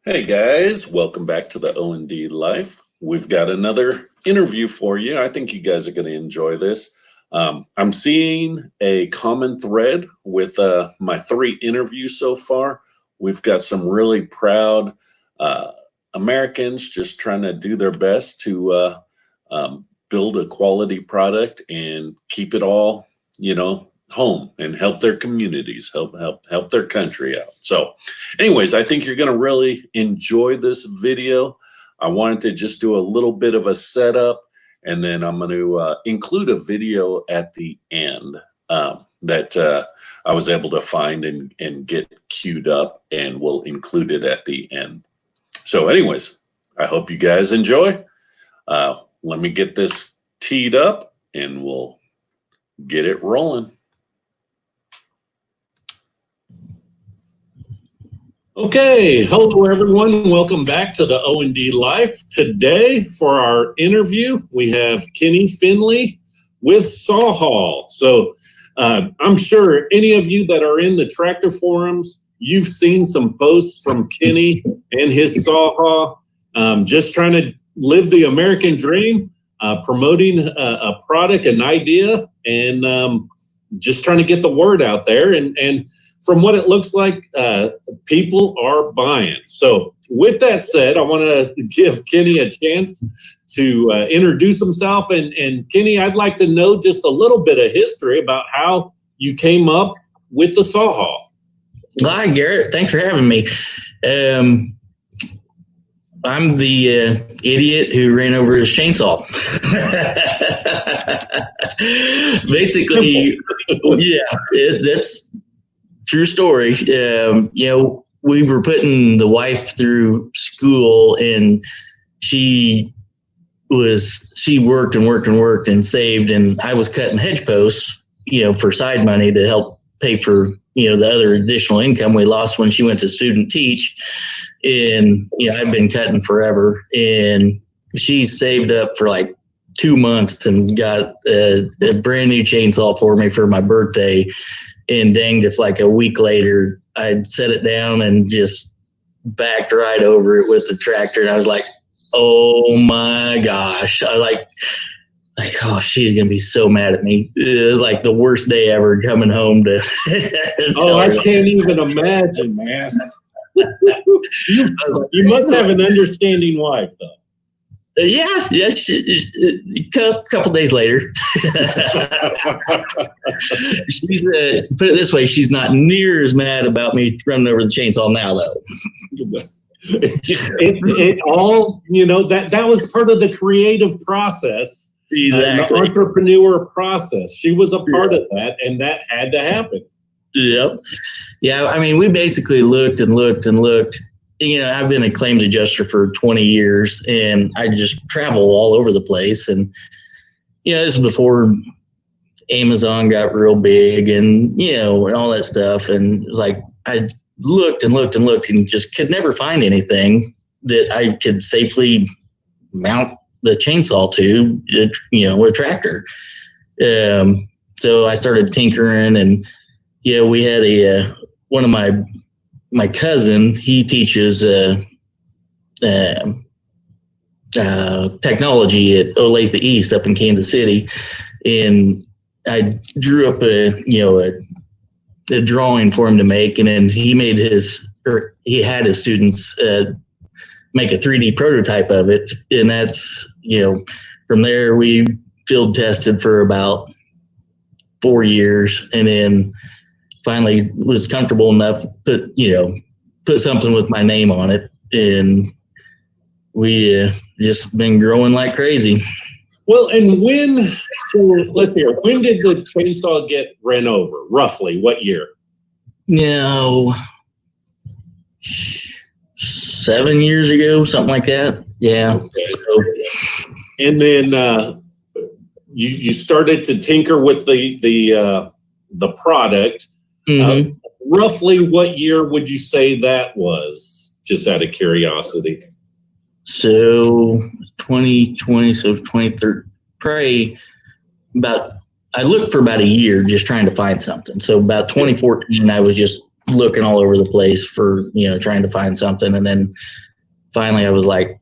Hey guys, welcome back to the O&D Life. We've got another interview for you. I think you guys are going to enjoy this. I'm seeing a common thread with my 3 interviews so far. We've got some really proud Americans just trying to do their best to build a quality product and keep it all, home and help their communities, help their country out. So anyways, I think you're going to really enjoy this video. I wanted to just do a little bit of a setup, and then I'm going to include a video at the end that I was able to find and get queued up, and we'll include it at the end. So anyways, I hope you guys enjoy. Let me get this teed up and we'll get it rolling. Okay, hello everyone. Welcome back to the O&D Life. Today for our interview, we have Kenny Finley with SawHaul. So I'm sure any of you that are in the tractor forums, you've seen some posts from Kenny and his SawHaul, just trying to live the American dream, promoting a product, an idea, and just trying to get the word out there. And from what it looks like, people are buying. So with that said, I want to give Kenny a chance to introduce himself. And Kenny, I'd like to know just a little bit of history about how you came up with the SawHaul. Hi, Garrett. Thanks for having me. I'm the idiot who ran over his chainsaw. Basically, yeah, that's true story. We were putting the wife through school, and she worked and saved, and I was cutting hedge posts, for side money to help pay for, the other additional income we lost when she went to student teach. And, I've been cutting forever, and she saved up for like 2 months and got a brand new chainsaw for me for my birthday. And dang, if like a week later, I'd set it down and just backed right over it with the tractor. And I was like, oh my gosh. I like, oh, she's going to be so mad at me. It was like the worst day ever coming home to I can't even imagine, man. You must have an understanding wife, though. Yeah. A couple days later. She's put it this way, she's not near as mad about me running over the chainsaw now, though. It all, that was part of the creative process. Exactly. The entrepreneur process. She was a part of that, and that had to happen. Yep. Yeah, I mean, we basically looked. I've been a claims adjuster for 20 years, and I just travel all over the place. And, this is before Amazon got real big and, and all that stuff. And it was like, I looked and just could never find anything that I could safely mount the chainsaw to, a tractor. So I started tinkering, and, we had one of my cousin, he teaches technology at Olathe East up in Kansas City. And I drew up a drawing for him to make, and then he had his students make a 3D prototype of it. And that's, from there we field tested for about 4 years, and then finally was comfortable enough to put something with my name on it, and we just been growing like crazy. Well, and let's hear, when did the chainsaw get ran over? Roughly what year? 7 years ago, something like that. Yeah. Okay. And then you started to tinker with the product. Mm-hmm. Roughly what year would you say that was, just out of curiosity? So 2020, so 2030, probably I looked for about a year just trying to find something. So about 2014, I was just looking all over the place for, trying to find something. And then finally I was like,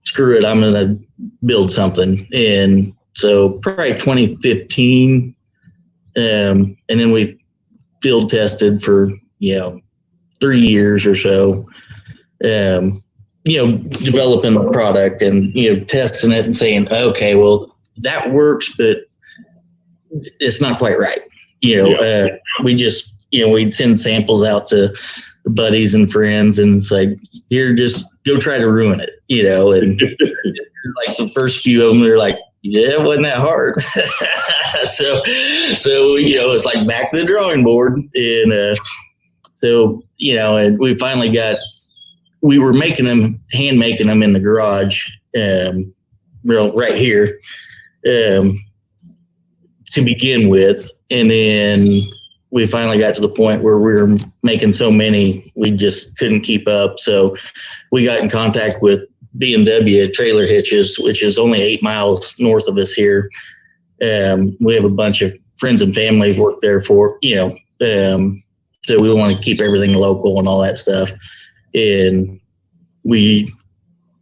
screw it, I'm going to build something. And so probably 2015, and then we field tested for, 3 years or so, developing the product and, testing it and saying, okay, well, that works, but it's not quite right. We just, we'd send samples out to buddies and friends and it's like, here, just go try to ruin it, and like the first few of them, they're like, yeah, it wasn't that hard. so, it's like back to the drawing board. And, and we finally we were hand making them in the garage, right here, to begin with. And then we finally got to the point where we were making so many, we just couldn't keep up. So we got in contact with B&W Trailer Hitches, which is only 8 miles north of us here. We have a bunch of friends and family work there so we want to keep everything local and all that stuff. And we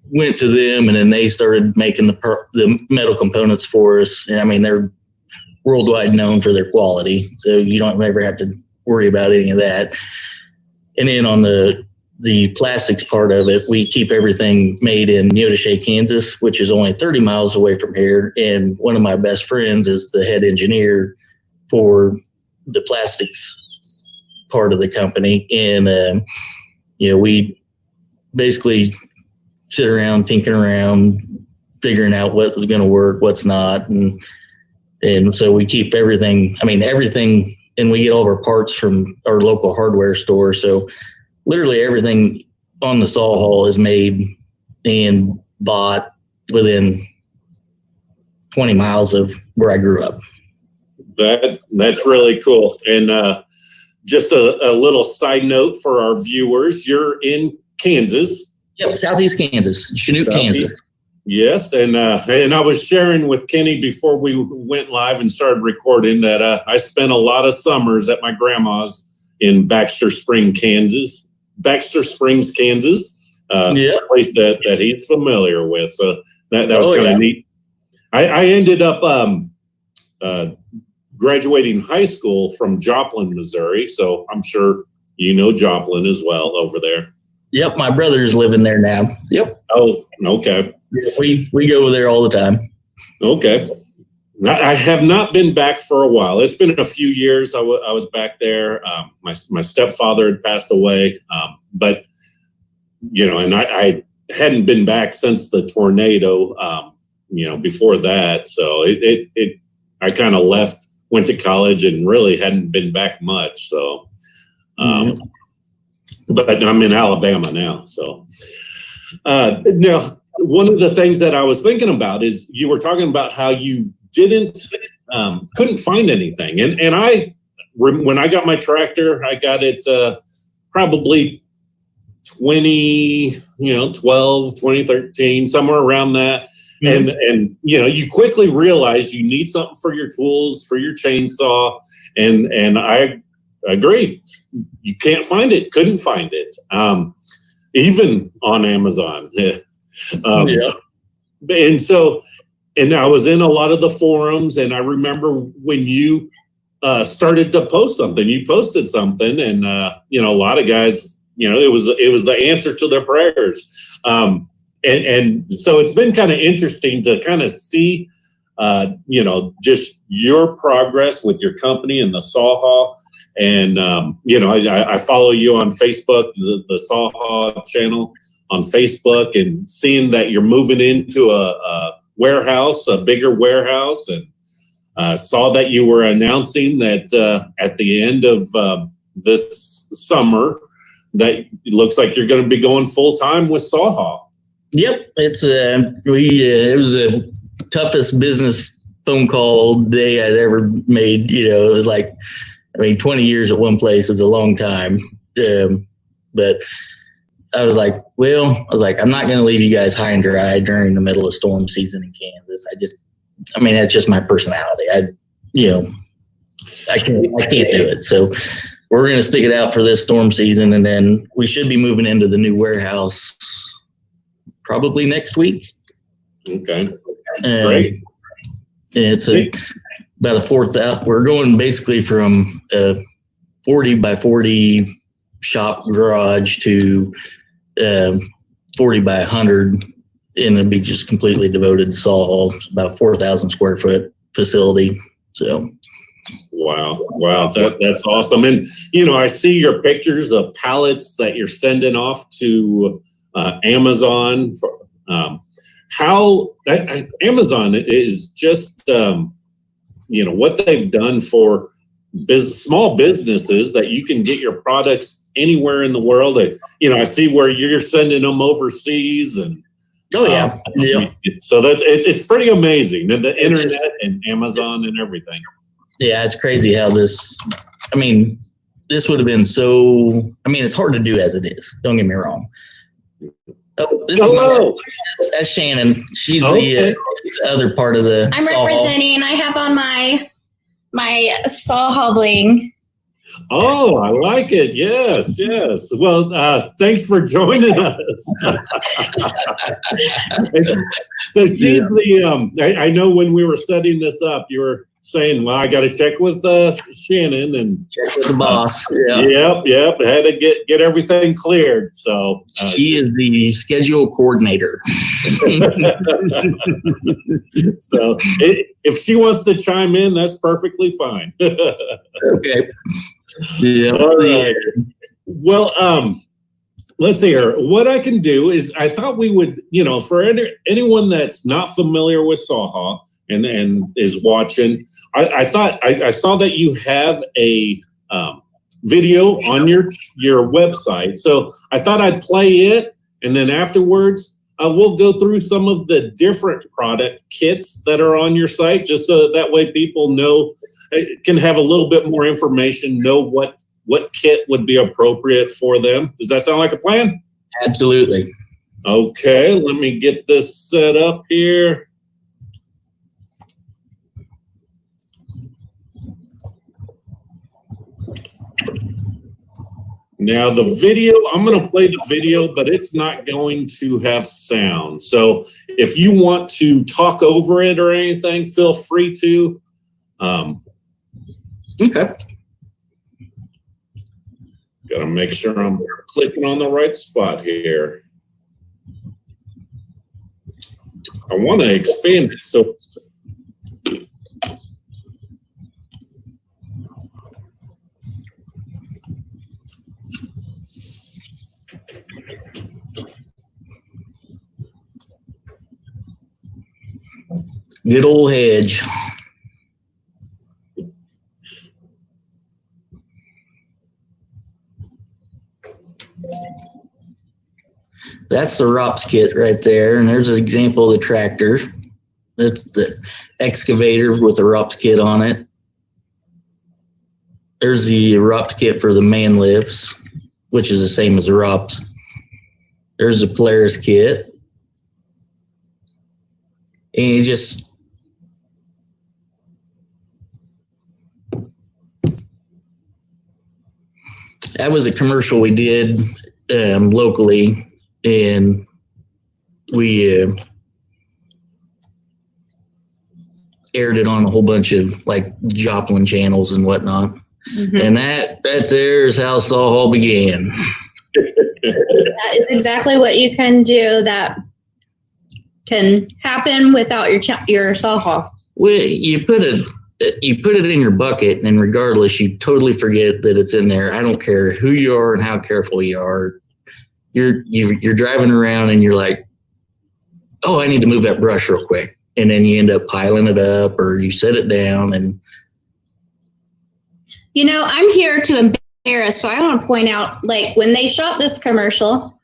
went to them, and then they started making the metal components for us. And I mean, they're worldwide known for their quality, so you don't ever have to worry about any of that. And then on the plastics part of it, we keep everything made in Neodesha, Kansas, which is only 30 miles away from here. And one of my best friends is the head engineer for the plastics part of the company. And, we basically sit around thinking around, figuring out what was going to work, what's not. And so we keep everything, and we get all of our parts from our local hardware store. So literally everything on the SawHaul is made and bought within 20 miles of where I grew up. That's really cool. And just a little side note for our viewers, you're in Kansas. Yep, southeast Kansas, Chinook, Kansas. Yes, and I was sharing with Kenny before we went live and started recording that I spent a lot of summers at my grandma's in Baxter Springs, Kansas. A place that he's familiar with. So that was kind of neat. I ended up graduating high school from Joplin, Missouri. So I'm sure you know Joplin as well over there. Yep, my brother's living there now. Yep. Oh, okay. We go over there all the time. Okay. I have not been back for a while. It's been a few years. I was back there. My stepfather had passed away, but and I hadn't been back since the tornado. Before that, so I kind of left, went to college, and really hadn't been back much. So, but I'm in Alabama now. So now, one of the things that I was thinking about is you were talking about how you couldn't find anything. And when I got my tractor, I got it probably 2013, somewhere around that. Mm-hmm. And you quickly realize you need something for your tools, for your chainsaw. And I agree. You can't find it, couldn't find it. Even on Amazon. And I was in a lot of the forums, and I remember when you started to post something, you posted something, and a lot of guys, it was the answer to their prayers. And so it's been kind of interesting to kind of see, just your progress with your company and the SawHaul. And, I follow you on Facebook, the SawHaul channel on Facebook, and seeing that you're moving into a warehouse, a bigger warehouse, and saw that you were announcing that at the end of this summer that it looks like you're going to be going full time with SawHaul. Yep, it's it was the toughest business phone call day I'd ever made. It was like, 20 years at one place is a long time, but I was like, I'm not going to leave you guys high and dry during the middle of storm season in Kansas. That's just my personality. I can't do it. So we're going to stick it out for this storm season, and then we should be moving into the new warehouse probably next week. Okay. Great. It's about a 4,000. We're going basically from a 40 by 40 shop garage to 40 by 100, and it'll be just completely devoted to SawHaul. It's about 4,000 square foot facility. So. Wow. That's awesome. And, I see your pictures of pallets that you're sending off to Amazon. Amazon is just, what they've done for small businesses, that you can get your products anywhere in the world. I see where you're sending them overseas, and oh yeah. So it's pretty amazing, the internet and Amazon and everything. Yeah, it's crazy how this would have been so, it's hard to do as it is. Don't get me wrong. Oh, this Hello. That's Shannon. She's the other part of the I'm SawHaul. Representing. I have on my SawHaul bling. Oh, I like it. Yes. Well, thanks for joining us. So she's I know when we were setting this up, you were saying, well, I got to check with Shannon and check with the boss. Yep. I had to get everything cleared. So she is the schedule coordinator. So if she wants to chime in, that's perfectly fine. Okay. Yeah. All right. Well, let's see here. What I can do is, I thought we would, for anyone that's not familiar with SawHaul and is watching, I thought I saw that you have a video on your website. So I thought I'd play it, and then afterwards we'll go through some of the different product kits that are on your site, just so that way people can have a little bit more information, know what kit would be appropriate for them. Does that sound like a plan? Absolutely. Okay, let me get this set up here. Now the video, I'm going to play the video, but it's not going to have sound. So if you want to talk over it or anything, feel free to. Okay. Got to make sure I'm clicking on the right spot here. I want to expand it. So good old hedge. That's the ROPS kit right there, and there's an example of the tractor. That's the excavator with the ROPS kit on it. There's the ROPS kit for the man lifts, which is the same as the ROPS. There's the Polaris kit. And you just that was a commercial we did locally, and we aired it on a whole bunch of like Joplin channels and whatnot. Mm-hmm. And that there is how SawHaul began. That is exactly what you can do that can happen without your SawHaul. Well, you put it in your bucket, and regardless, you totally forget that it's in there. I don't care who you are and how careful you are. You're driving around and you're like, oh, I need to move that brush real quick, and then you end up piling it up, or you set it down. And I'm here to embarrass, so I want to point out, like, when they shot this commercial,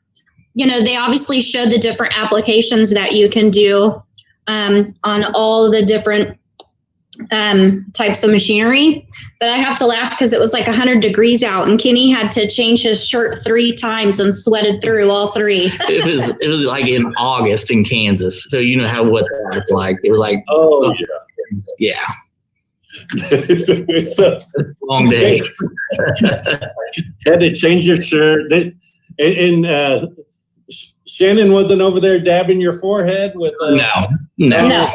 they obviously showed the different applications that you can do on all the different types of machinery. But I have to laugh because it was like 100 degrees out, and Kenny had to change his shirt 3 times and sweated through all 3. It was like in August in Kansas, so you know what that's like. It was like, oh yeah. Yeah. It's a Long day. Had to change your shirt. And Shannon wasn't over there dabbing your forehead with No.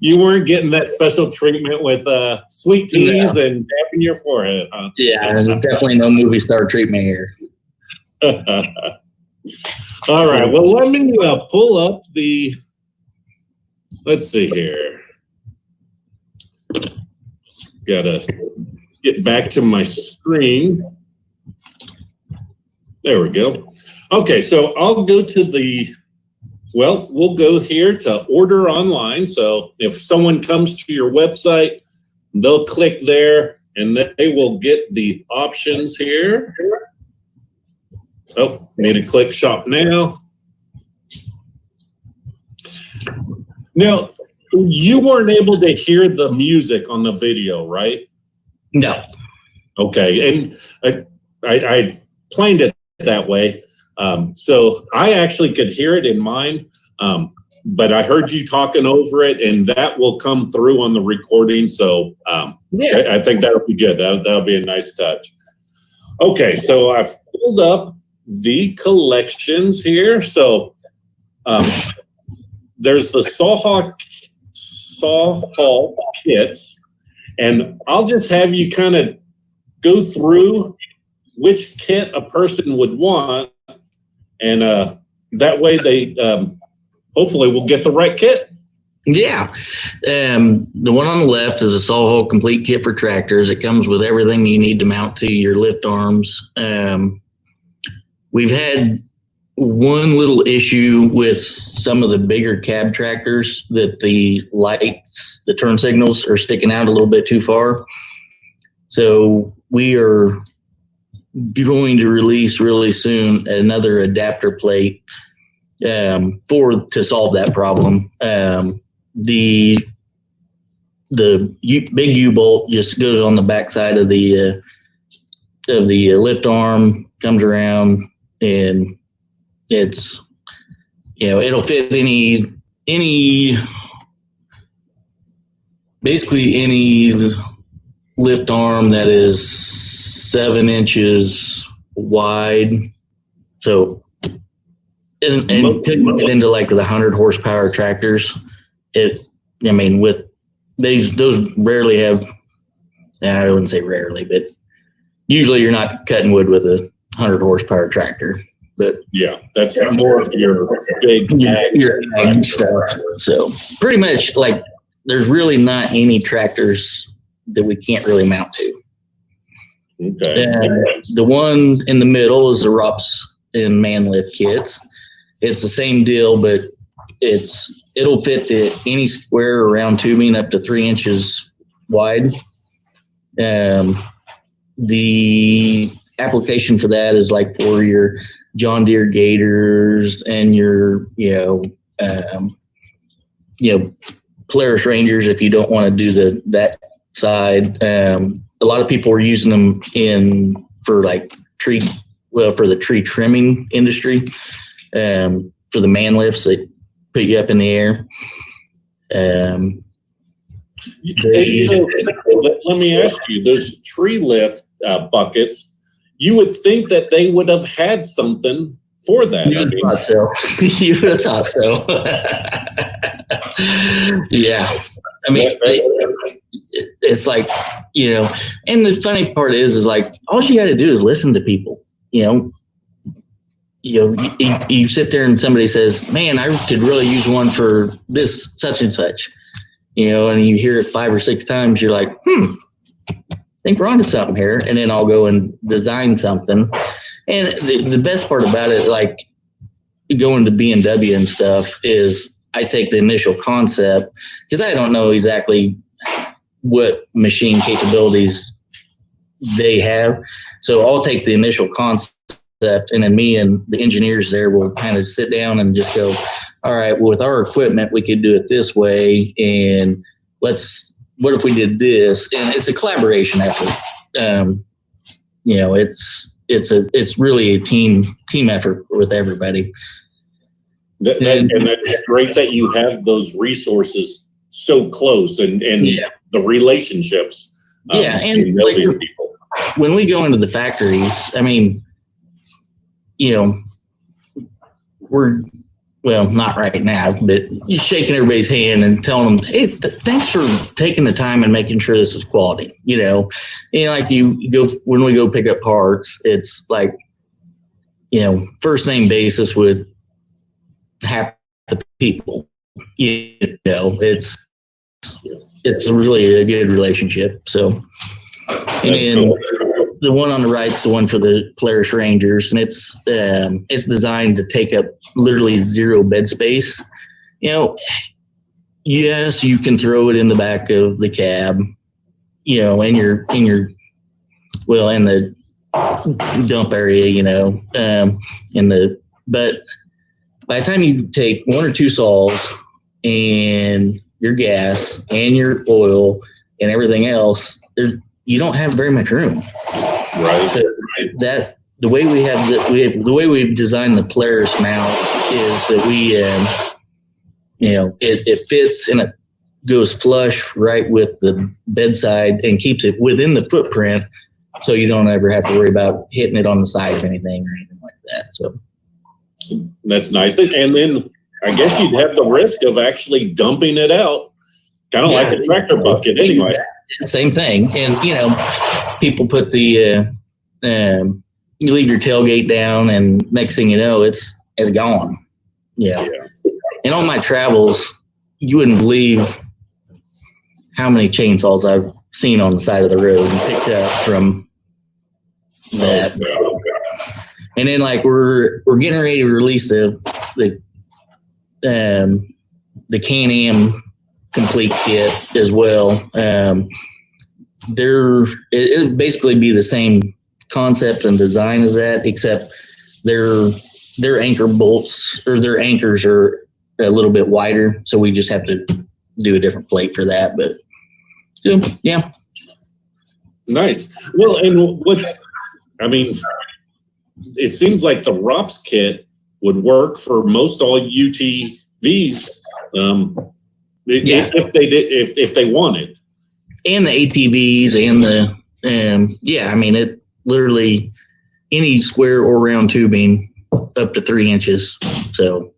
You weren't getting that special treatment with sweet teas and dabbing your forehead, huh? Yeah, there's definitely no movie star treatment here. All right. Well, let me pull up the. Let's see here. Gotta get back to my screen. There we go. Okay, so I'll go to the. Well, we'll go here to order online. So if someone comes to your website, they'll click there and they will get the options here. Oh, need to click shop now. Now, you weren't able to hear the music on the video, right? No. Okay, and I planned it that way. So I actually could hear it in mine, but I heard you talking over it, and that will come through on the recording. So I think that'll be good. That'll be a nice touch. Okay, so I've pulled up the collections here. So there's the SawHaul kits, and I'll just have you kind of go through which kit a person would want, and that way they hopefully will get the right kit. Yeah. The one on the left is a SawHaul complete kit for tractors. It comes with everything you need to mount to your lift arms. We've had one little issue with some of the bigger cab tractors that the lights, the turn signals are sticking out a little bit too far. So we are going to release really soon another adapter plate to solve that problem. The big U-bolt just goes on the backside of the lift arm, comes around, and it's, it'll fit basically any lift arm that is 7 inches wide. So, and to get into like the 100 horsepower tractors, with those rarely have, I wouldn't say rarely, but usually you're not cutting wood with a 100 horsepower tractor. But yeah, that's more of your big ag stuff. So pretty much like there's really not any tractors that we can't really mount to. Okay. The one in the middle is the ROPS and man lift kits. It's the same deal, but it'll fit to any square around tubing up to 3 inches wide. The application for that is like for your John Deere Gators and your Polaris Rangers if you don't want to do that side. A lot of people are using them for the tree trimming industry, for the man lifts that put you up in the air. Let me ask you, those tree lift buckets, you would think that they would have had something for that. You would have thought so. You would have thought so. Yeah. It's like, and the funny part is like, all you got to do is listen to people, you sit there and somebody says, man, I could really use one for this, such and such, and you hear it 5 or 6 times, you're like, I think we're onto something here. And then I'll go and design something. And the best part about it, like going to B&W and stuff, is I take the initial concept because I don't know exactly what machine capabilities they have. So I'll take the initial concept, and then me and the engineers there will kind of sit down and just go, all right, well, with our equipment, we could do it this way. And what if we did this? And it's a collaboration effort. It's really a team effort with everybody. And that's great that you have those resources so close and the relationships. And you know, like, these people. when we go into the factories, I mean, you know, we're, well, not right now, but you're shaking everybody's hand and telling them, hey, thanks for taking the time and making sure this is quality, you know. And like you go, when we go pick up parts, it's like, you know, first name basis with half the people, you know, it's really a good relationship. So, and then Cool. the one on the right is the one for the Polaris Rangers, and it's designed to take up literally zero bed space. You know, yes, you can throw it in the back of the cab, you know, in your in the dump area, you know, but by the time you take one or two saws and your gas and your oil and everything else, you don't have very much room. Right. So that the way we've designed the Polaris mount is that we, you know, it fits and it goes flush right with the bedside and keeps it within the footprint, so you don't ever have to worry about hitting it on the side of anything or anything like that. So That's nice. And then I guess you'd have the risk of actually dumping it out, kind of like a tractor bucket anyway. Same thing. And, you know, people put you leave your tailgate down and next thing you know, it's gone. Yeah. And on my travels, you wouldn't believe how many chainsaws I've seen on the side of the road and picked up from that. And then like we're getting ready to release the Can-Am complete kit as well. It'll basically be the same concept and design as that, except their anchor bolts or their anchors are a little bit wider, so we just have to do a different plate for that. But still, yeah. Nice. Well, and it seems like the ROPS kit would work for most all UTVs, if they wanted. And the ATVs and it literally any square or round tubing up to 3 inches. So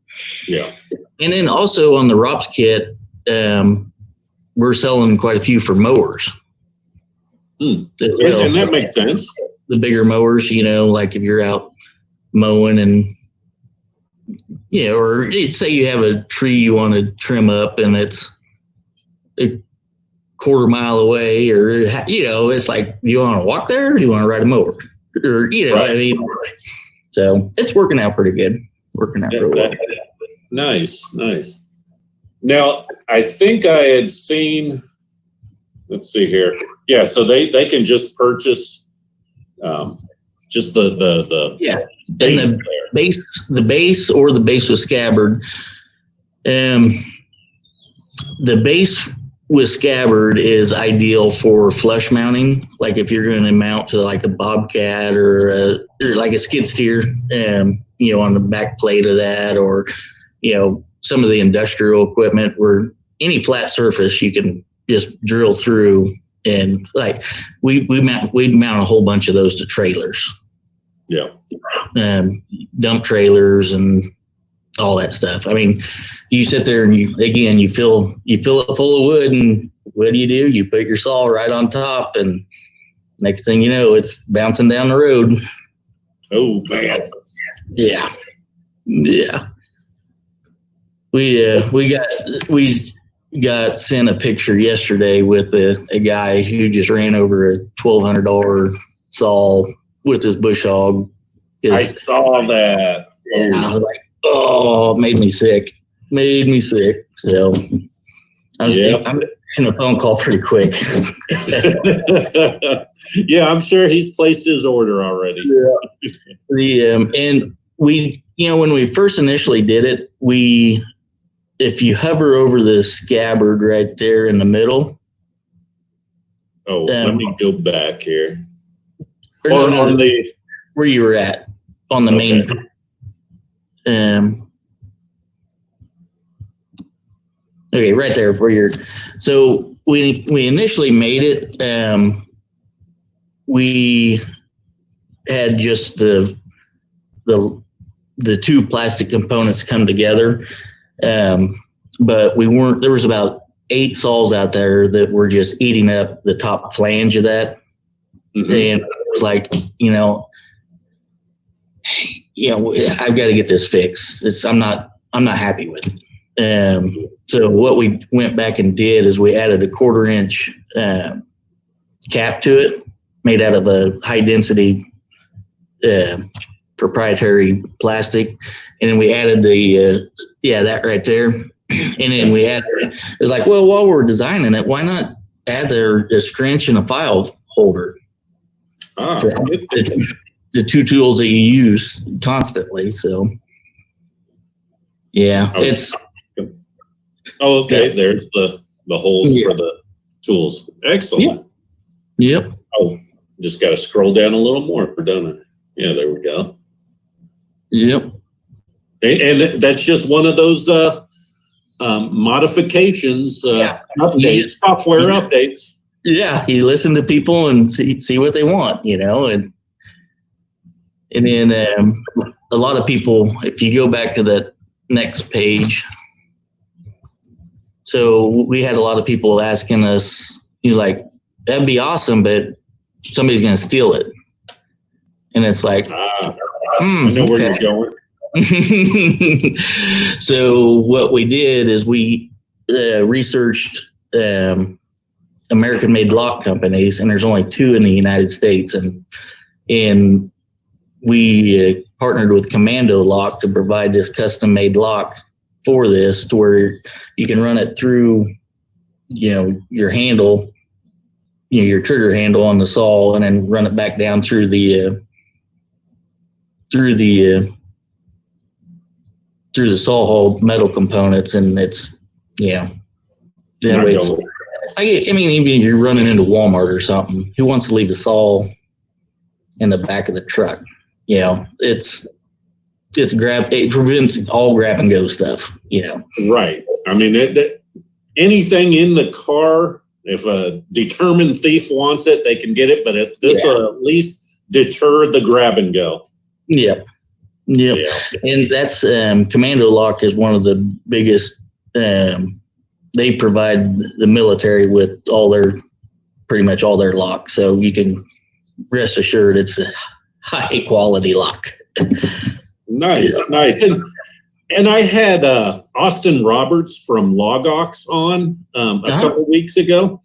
yeah. And then also on the ROPS kit, we're selling quite a few for mowers. And that makes sense. The bigger mowers, you know, like if you're out mowing and, you know, or say you have a tree you want to trim up and it's a quarter mile away, or, you know, it's like, you want to walk there or do you want to ride a mower? Or, you know, right. I mean, so it's working out pretty good. Pretty well. Nice. Now, I think I had seen, let's see here. Yeah, so they can just purchase just the base and the base or the base with scabbard. The base with scabbard is ideal for flush mounting, like if you're going to mount to like a Bobcat or like a skid steer, you know, on the back plate of that, or, you know, some of the industrial equipment where any flat surface you can just drill through. And like we'd mount a whole bunch of those to trailers. Yeah. Dump trailers and all that stuff. I mean, you sit there and you fill it full of wood, and what do? You put your saw right on top, and next thing you know, it's bouncing down the road. Oh man. Yeah. We got sent a picture yesterday with a guy who just ran over a $1,200 saw with his bush hog. I saw that. And I was like, oh, made me sick. So I'm getting a phone call pretty quick. Yeah, I'm sure he's placed his order already. Yeah. And we, you know, when we first initially did it, if you hover over the scabbard right there in the middle. Oh, let me go back here. On the where you were at on the main. Okay, right there for your. So we initially made it. We had just the two plastic components come together, but we weren't. There was about 8 saws out there that were just eating up the top flange of that, and it was like, I've got to get this fixed. I'm not happy with it. So what we went back and did is we added a 1/4 inch cap to it, made out of a high density proprietary plastic, and then we added that right there, and then we added. It was like, well, while we're designing it, why not add a scrunch and a file holder? So the 2 tools that you use constantly. So yeah, it's. Oh, okay. Yeah. There's the holes for the tools. Excellent. Yep. Oh, just got to scroll down a little more, don't I? Yeah, there we go. Yep. And that's just one of those modifications, updates, software updates. Yeah, you listen to people and see what they want, and then a lot of people, if you go back to that next page. So we had a lot of people asking us, like, that'd be awesome, but somebody's going to steal it. And it's like, I know where you're going. So what we did is we researched American-made lock companies, and there's only 2 in the United States, and we partnered with Commando Lock to provide this custom-made lock for this, to where you can run it through, your handle, your trigger handle on the saw, and then run it back down through the SawHaul metal components, and it's that way. I mean, even if you're running into Walmart or something, who wants to leave the saw in the back of the truck? It prevents all grab and go stuff. Right. I mean, anything in the car, if a determined thief wants it, they can get it. But this will at least deter the grab and go. Yep. Yeah. And that's Commando Lock is one of the biggest. They provide the military with pretty much all their locks, so you can rest assured it's a high quality lock. Nice. And I had Austin Roberts from Logox on a couple weeks ago,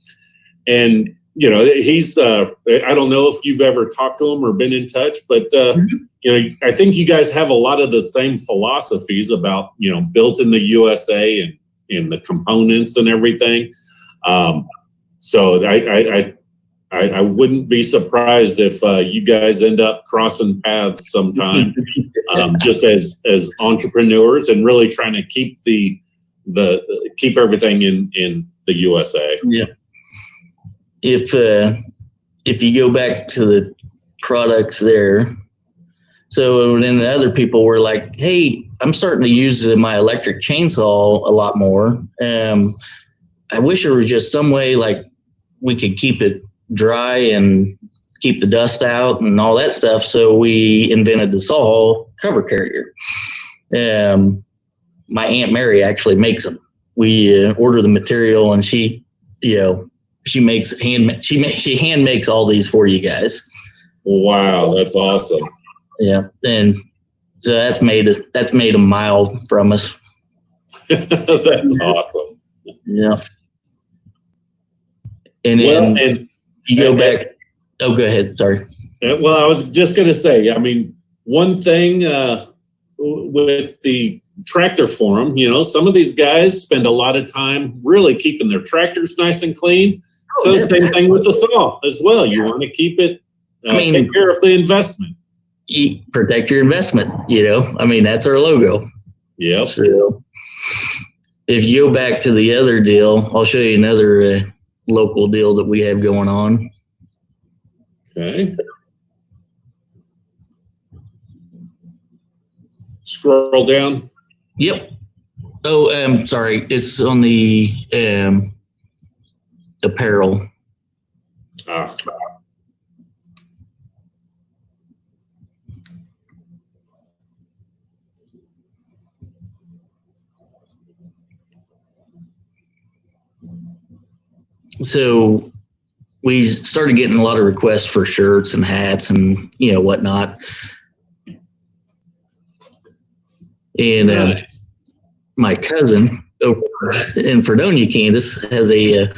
and he's I don't know if you've ever talked to him or been in touch, but I think you guys have a lot of the same philosophies about built in the USA and in the components and everything. So I wouldn't be surprised if you guys end up crossing paths sometime, just as entrepreneurs, and really trying to keep keep everything in the USA. Yeah. If you go back to the products there, so then the other people were like, hey, I'm starting to use my electric chainsaw a lot more. I wish there was just some way like we could keep it dry and keep the dust out and all that stuff. So we invented the SawHaul cover carrier. My Aunt Mary actually makes them. We order the material, and she hand makes all these for you guys. Wow, that's awesome. Yeah, and so that's made a mile from us. That's awesome. Yeah. And then you go back. Oh, go ahead. Sorry. Well, I was just going to say, I mean, one thing with the tractor forum, some of these guys spend a lot of time really keeping their tractors nice and clean. So same thing with the saw as well. You want to keep it, take care of the investment. You protect your investment, that's our logo. Yeah. So if you go back to the other deal, I'll show you another local deal that we have going on. Okay. Scroll down. Yep. Oh, sorry. It's on the apparel. Ah. So we started getting a lot of requests for shirts and hats and whatnot. And Nice. my cousin over in Fredonia, Kansas, has a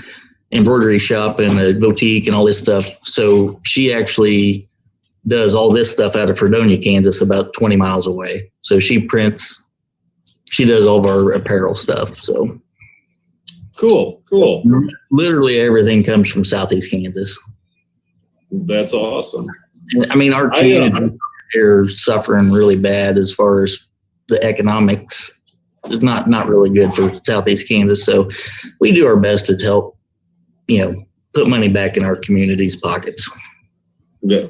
embroidery shop and a boutique and all this stuff. So she actually does all this stuff out of Fredonia, Kansas, about 20 miles away. So she does all of our apparel stuff. So Cool. literally everything comes from Southeast Kansas. That's awesome. I mean, our community are suffering really bad as far as the economics. It's not really good for Southeast Kansas. So we do our best to help, put money back in our community's pockets. Yeah,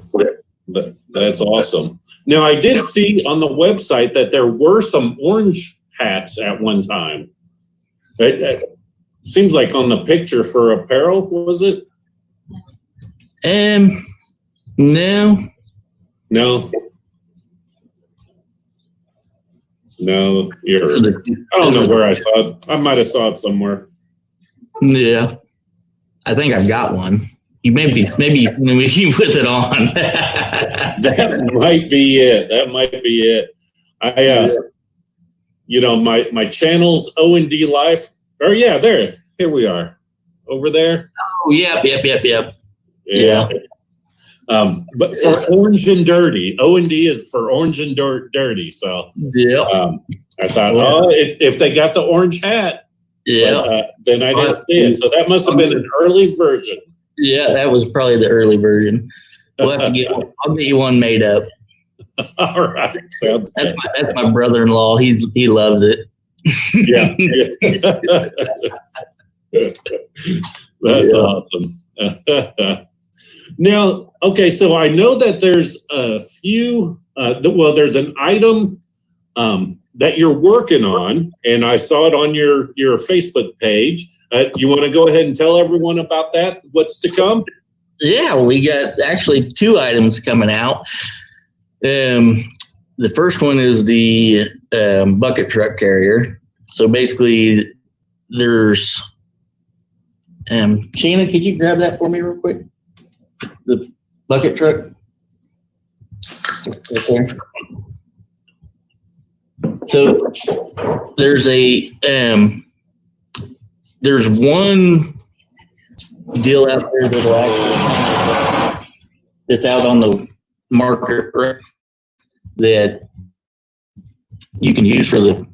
that's awesome. Now, I did see on the website that there were some orange hats at one time. It seems like on the picture for apparel, was it? No. No, I don't know where I saw it. I might have saw it somewhere. Yeah, I think I've got one. You maybe you put it on. That might be it. My channel's O&D Life. Or yeah, here we are, over there. Oh, yep. Yeah. But for orange and dirty, O&D is for orange and dirty. So yeah, I thought, if they got the orange hat, then I didn't see it. So that must have been an early version. Yeah, that was probably the early version. We'll have to get one. I'll get you one made up. All right, sounds good. That's my brother-in-law. He loves it. Yeah. That's awesome. Now, okay, so I know that there's a few, there's an item that you're working on, and I saw it on your Facebook page. You want to go ahead and tell everyone about that? What's to come? Yeah, we got actually 2 items coming out. The first one is the bucket truck carrier. So basically, there's Shannon, could you grab that for me real quick? The bucket truck. Right there. So there's there's one deal out there that's out on the market that you can use for the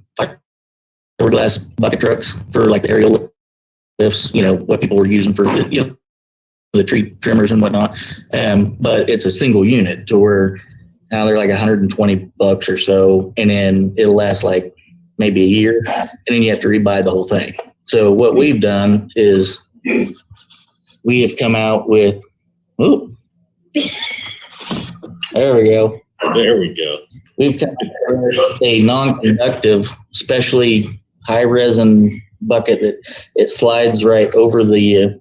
fiberglass bucket trucks for like the aerial lifts, what people were using for the tree trimmers and whatnot. But it's a single unit to where now they're like $120 or so, and then it'll last like maybe a year, and then you have to rebuy the whole thing. So what we've done is we have come out with, there we go. We've come out with a non-conductive, especially high resin bucket that it slides right over the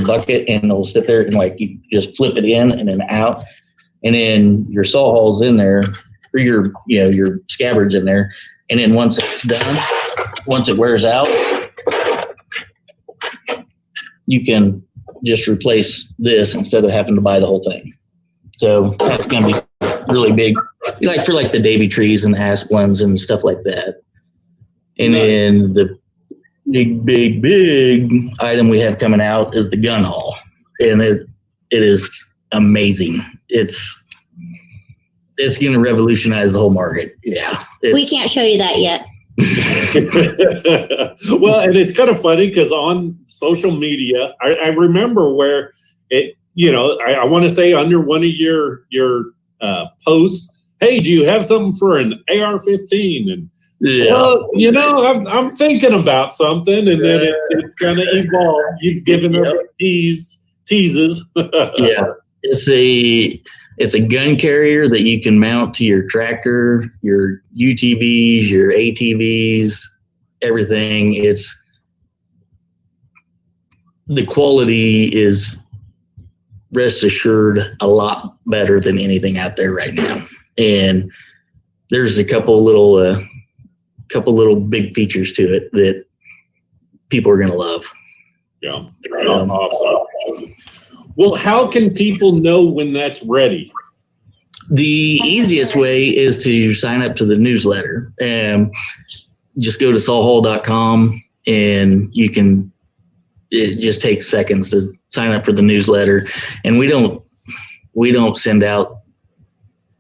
bucket, and it'll sit there and like you just flip it in and then out, and then your SawHaul's in there, or your scabbard's in there, and then once it's done, once it wears out, you can just replace this instead of having to buy the whole thing. So that's going to be really big, like for like the Davy trees and the aspens and stuff like that. And then the big item we have coming out is the gun haul, and it is amazing. It's going to revolutionize the whole market. Yeah, we can't show you that yet. Well, and it's kind of funny because on social media, I remember where it, I want to say under one of your posts, hey, do you have something for an AR-15? And well, I'm thinking about something, and then it's kind of evolved. You've given us teases. Yeah, it's a It's a gun carrier that you can mount to your tractor, your UTVs, your ATVs, everything. The quality is, rest assured, a lot better than anything out there right now. And there's a couple little big features to it that people are going to love. Yeah. Awesome. Well, how can people know when that's ready? The easiest way is to sign up to the newsletter. Just go to sawhaul.com and it just takes seconds to sign up for the newsletter. And we don't send out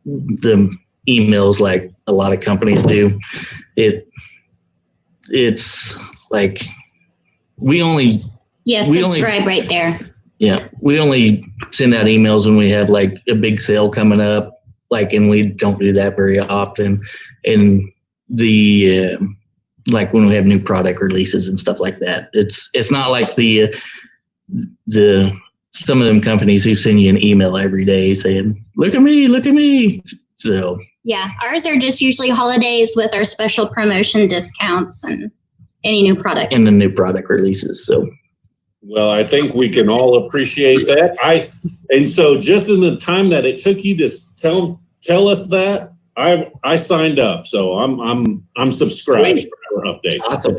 the emails like a lot of companies do. It's like subscribe right there. Yeah, we only send out emails when we have like a big sale coming up, and we don't do that very often. And like when we have new product releases and stuff like that, it's not like the some of them companies who send you an email every day saying, look at me. So yeah, ours are just usually holidays with our special promotion discounts and any new product. And the new product releases. So. Well, I think we can all appreciate that. And so just in the time that it took you to tell us that, I signed up, so I'm subscribed for updates. Awesome.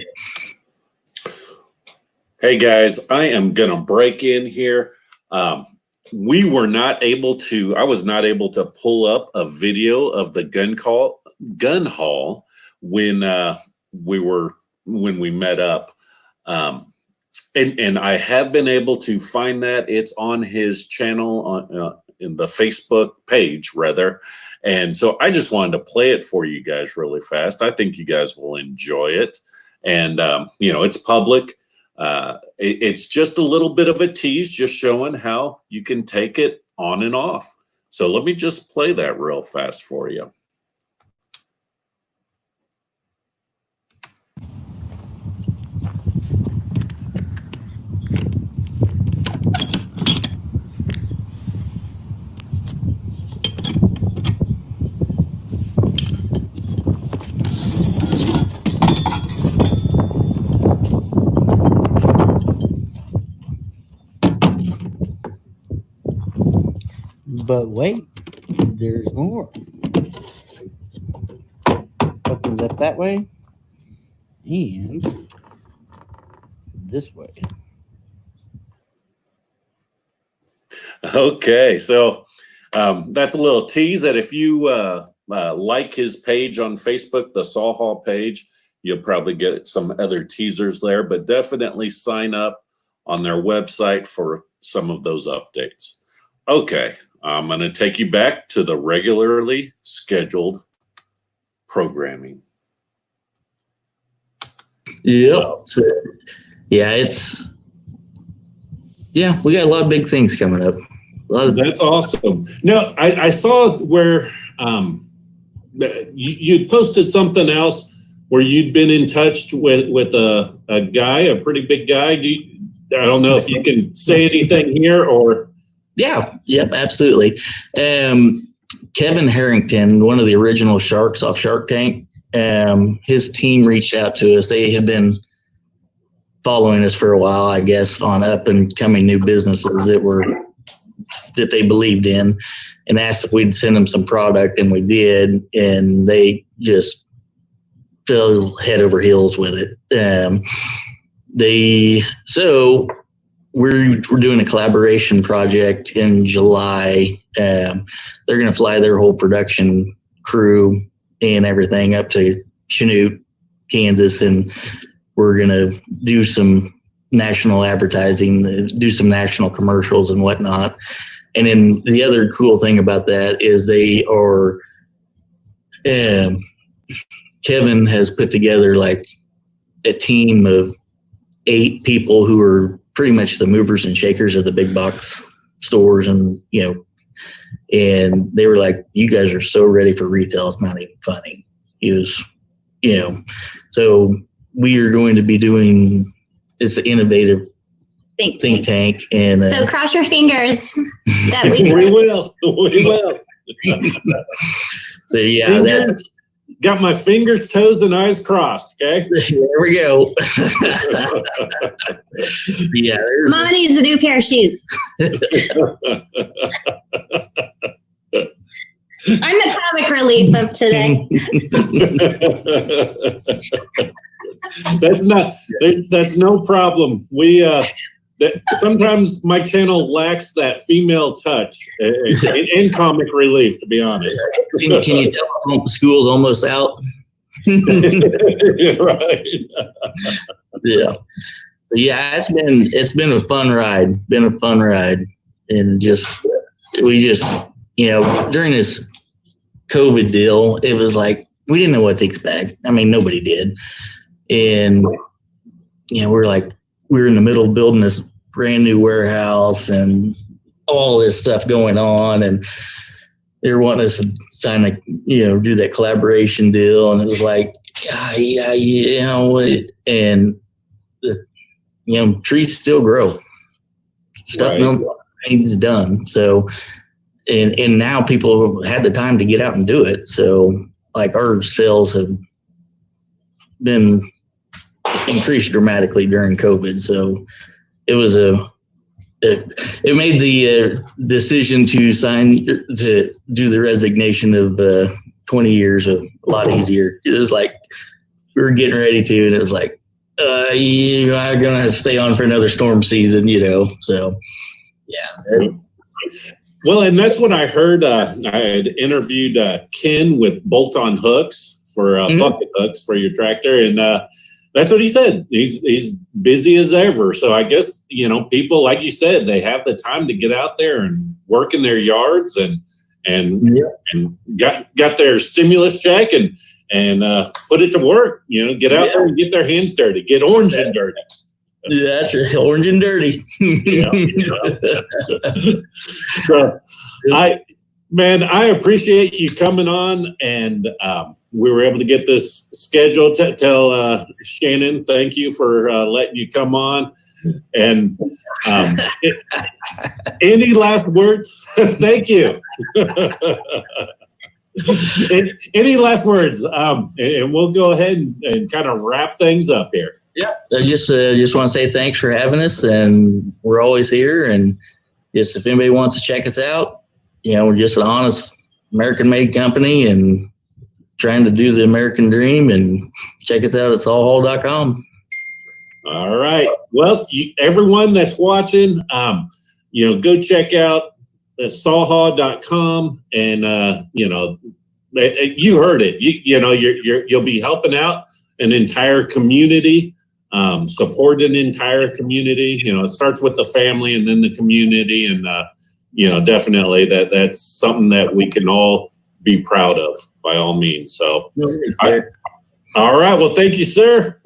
Hey guys, I am gonna break in here. I was not able to pull up a video of the gun haul when we met up. And I have been able to find that. It's on his channel in the Facebook page, rather. And so I just wanted to play it for you guys really fast. I think you guys will enjoy it. And, it's public. It's just a little bit of a tease, just showing how you can take it on and off. So let me just play that real fast for you. But wait, there's more. Opens up that way and this way. Okay, so that's a little tease that if you like his page on Facebook, the SawHaul page, you'll probably get some other teasers there, but definitely sign up on their website for some of those updates. Okay, I'm going to take you back to the regularly scheduled programming. Yep. So, we got a lot of big things coming up. That's awesome. No, I saw where you posted something else where you'd been in touch with a guy, a pretty big guy. I don't know if you can say anything here or. Yeah, yep, absolutely. Kevin Harrington, one of the original sharks off Shark Tank, his team reached out to us. They had been following us for a while, I guess, on up and coming new businesses that they believed in, and asked if we'd send them some product, and we did, and they just fell head over heels with it. We're doing a collaboration project in July. They're going to fly their whole production crew and everything up to Chanute, Kansas, and we're going to do some national advertising, do some national commercials and whatnot. And then the other cool thing about that is Kevin has put together like a team of 8 people who are pretty much the movers and shakers of the big box stores, and and they were like, you guys are so ready for retail, it's not even funny. So we are going to be doing, it's innovative think tank. And so cross your fingers that we We will. We will. so yeah, that Got my fingers, toes, and eyes crossed. Okay. there we go. Yeah, Mama needs a new pair of shoes. I'm the comic relief of today. That's no problem. Sometimes my channel lacks that female touch and comic relief, to be honest. can you tell school's almost out? Right. Yeah. Yeah, it's been a fun ride. And we just during this COVID deal, it was like we didn't know what to expect. I mean, nobody did. And we're in the middle of building this brand new warehouse and all this stuff going on, and they're wanting us to sign do that collaboration deal, and it was like, and trees still grow. Stuff ain't done. So, and now people have had the time to get out and do it. So, like, our sales have been increased dramatically during COVID. So it was it made the decision to do the resignation of 20 years a lot easier. It was like we were getting ready to, and it was like, you are going to stay on for another storm season, so yeah. Well, and that's what I heard. I had interviewed Ken with bolt-on hooks for bucket hooks for your tractor, and that's what he said. He's busy as ever. So I guess, people, like you said, they have the time to get out there and work in their yards and got their stimulus check and put it to work, get out there and get their hands dirty, get orange and dirty. Yeah, that's right. Orange and dirty. So I appreciate you coming on, and we were able to get this scheduled. Tell Shannon, thank you for letting you come on. And any last words? Thank you. Any last words? And we'll go ahead and kind of wrap things up here. Yeah, I just want to say thanks for having us, and we're always here. And just if anybody wants to check us out, we're just an honest American-made company and trying to do the American dream. And check us out at SawHaul.com. All right. Well, everyone that's watching, go check out SawHaul.com, and you heard it. You'll be helping out an entire community. Support an entire community. It starts with the family and then the community, and definitely that's something that we can all be proud of, by all means. So, all right. Well, thank you, sir.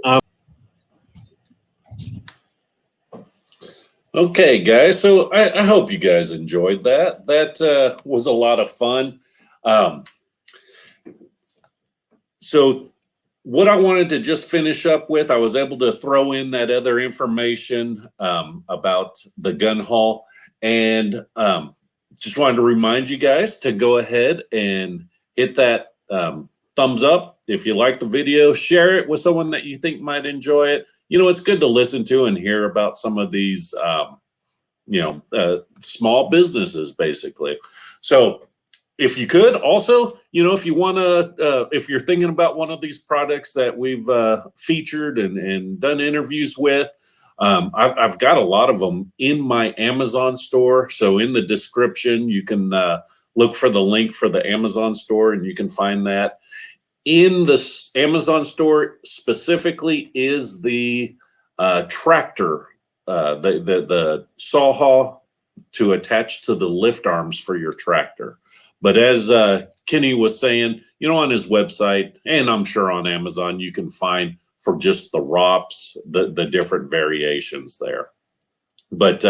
Okay, guys. So I hope you guys enjoyed that. That was a lot of fun. So what I wanted to just finish up with, I was able to throw in that other information about the gun haul, and just wanted to remind you guys to go ahead and hit that thumbs up if you like the video. Share it with someone that you think might enjoy it. It's good to listen to and hear about some of these small businesses, basically. So if you could also, if you want to, if you're thinking about one of these products that we've featured and done interviews with, I've got a lot of them in my Amazon store. So in the description, you can look for the link for the Amazon store, and you can find that. In the Amazon store specifically is the tractor, the SawHaul to attach to the lift arms for your tractor. But as Kenny was saying, on his website, and I'm sure on Amazon, you can find for just the ROPS, the different variations there. But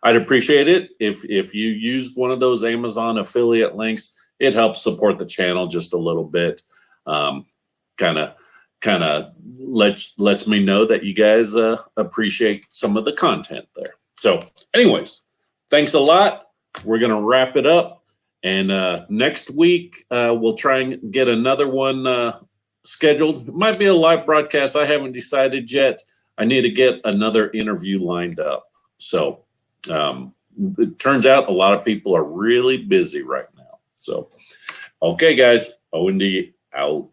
I'd appreciate it if you used one of those Amazon affiliate links. It helps support the channel just a little bit. Kind of kind of lets me know that you guys appreciate some of the content there. So anyways, thanks a lot. We're going to wrap it up. And next week, we'll try and get another one scheduled. It might be a live broadcast. I haven't decided yet. I need to get another interview lined up. So it turns out a lot of people are really busy right now. So, okay, guys, O&D out.